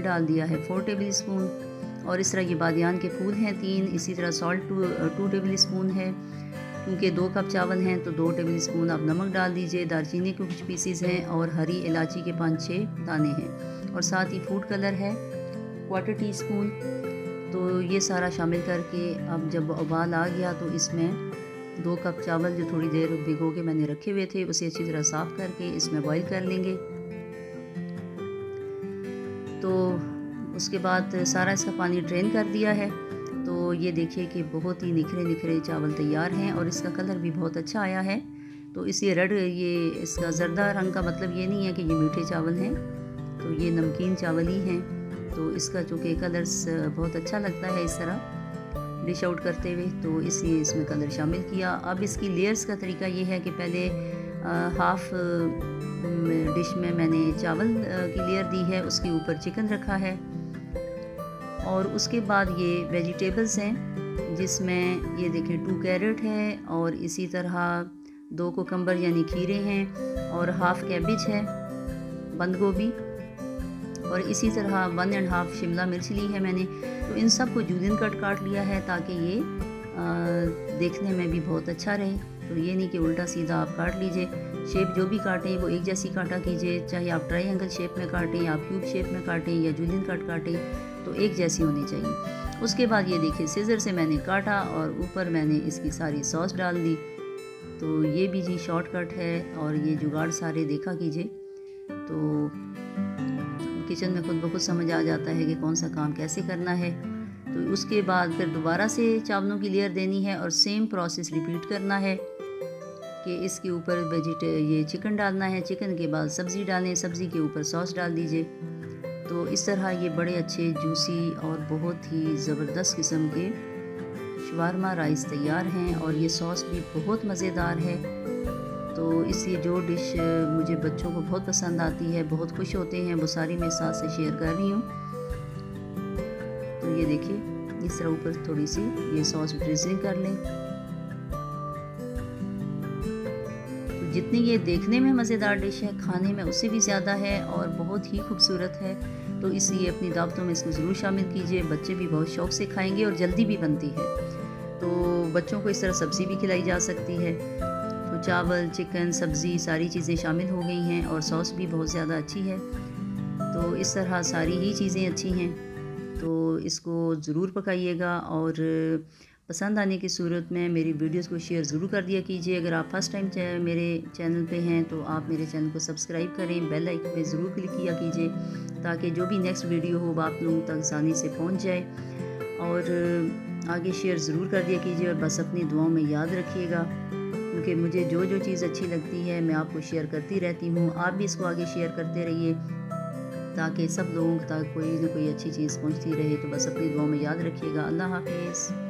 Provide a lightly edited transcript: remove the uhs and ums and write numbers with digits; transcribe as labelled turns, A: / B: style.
A: डाल दिया है 4 टेबल स्पून। और इस तरह ये बादियान के फूल हैं 3, इसी तरह सॉल्ट 2 टेबल स्पून है। क्योंकि 2 कप चावल हैं तो 2 टेबल स्पून आप नमक डाल दीजिए। दालचीनी के कुछ पीसीज हैं और हरी इलायची के 5-6 दाने हैं। और साथ ही फूड कलर है 1/4 टीस्पून। तो ये सारा शामिल करके अब जब उबाल आ गया तो इसमें 2 कप चावल जो थोड़ी देर भिगो के मैंने रखे हुए थे उसे अच्छी तरह साफ़ करके इसमें बॉईल कर लेंगे। तो उसके बाद सारा इसका पानी ड्रेन कर दिया है। तो ये देखिए कि बहुत ही निखरे निखरे चावल तैयार हैं और इसका कलर भी बहुत अच्छा आया है। तो इसी ये इसका जर्दा रंग का मतलब ये नहीं है कि ये मीठे चावल हैं, तो ये नमकीन चावल ही हैं। तो इसका चूँकि कलर्स बहुत अच्छा लगता है इस तरह डिश आउट करते हुए, तो इसलिए इसमें कलर शामिल किया। अब इसकी लेयर्स का तरीका ये है कि पहले हाफ़ डिश में मैंने चावल की लेयर दी है, उसके ऊपर चिकन रखा है और उसके बाद ये वेजिटेबल्स हैं जिसमें ये देखें 2 कैरेट है और इसी तरह 2 कुकम्बर यानी खीरे हैं और हाफ़ कैबिज है, बंद गोभी, और इसी तरह 1.5 शिमला मिर्च ली है मैंने। तो इन सब को जूलियन कट काट लिया है ताकि ये देखने में भी बहुत अच्छा रहे। तो ये नहीं कि उल्टा सीधा आप काट लीजिए। शेप जो भी काटें वो एक जैसी काटा कीजिए, चाहे आप ट्रायंगल शेप में काटें या क्यूब शेप में काटें या जूलियन कट काटें, तो एक जैसी होनी चाहिए। उसके बाद ये देखिए सीजर से मैंने काटा और ऊपर मैंने इसकी सारी सॉस डाल दी। तो ये भी जी शॉर्टकट है और ये जुगाड़ सारे देखा कीजिए, तो किचन में खुद ब खुद समझ आ जाता है कि कौन सा काम कैसे करना है। तो उसके बाद फिर दोबारा से चावलों की लेयर देनी है और सेम प्रोसेस रिपीट करना है कि इसके ऊपर ये चिकन डालना है, चिकन के बाद सब्ज़ी डालें, सब्ज़ी के ऊपर सॉस डाल दीजिए। तो इस तरह ये बड़े अच्छे जूसी और बहुत ही ज़बरदस्त किस्म के शवारमा राइस तैयार हैं और ये सॉस भी बहुत मज़ेदार है। तो इसलिए जो डिश मुझे बच्चों को बहुत पसंद आती है, बहुत खुश होते हैं, वो सारी मैं साथ से शेयर कर रही हूँ। तो ये देखिए इस तरह ऊपर थोड़ी सी ये सॉस ड्रेसिंग कर लें। तो जितनी ये देखने में मज़ेदार डिश है, खाने में उससे भी ज़्यादा है और बहुत ही खूबसूरत है। तो इसलिए अपनी दावतों में इसको ज़रूर शामिल कीजिए, बच्चे भी बहुत शौक़ से खाएंगे और जल्दी भी बनती है। तो बच्चों को इस तरह सब्ज़ी भी खिलाई जा सकती है। तो चावल, चिकन, सब्ज़ी सारी चीज़ें शामिल हो गई हैं और सॉस भी बहुत ज़्यादा अच्छी है। तो इस तरह सारी ही चीज़ें अच्छी हैं। तो इसको ज़रूर पकाइएगा और पसंद आने की सूरत में मेरी वीडियोस को शेयर ज़रूर कर दिया कीजिए। अगर आप फर्स्ट टाइम मेरे चैनल पे हैं तो आप मेरे चैनल को सब्सक्राइब करें, बेल आइकन पे ज़रूर क्लिक किया कीजिए ताकि जो भी नेक्स्ट वीडियो हो वो आप लोगों तक आसानी से पहुंच जाए। और आगे शेयर ज़रूर कर दिया कीजिए और बस अपनी दुआओं में याद रखिएगा, क्योंकि मुझे जो जो चीज़ अच्छी लगती है मैं आपको शेयर करती रहती हूँ। आप भी इसको आगे शेयर करते रहिए ताकि सब लोगों तक कोई ना कोई अच्छी चीज़ पहुँचती रहे। तो बस अपनी दुआओं में याद रखिएगा। अल्लाह हाफिज़।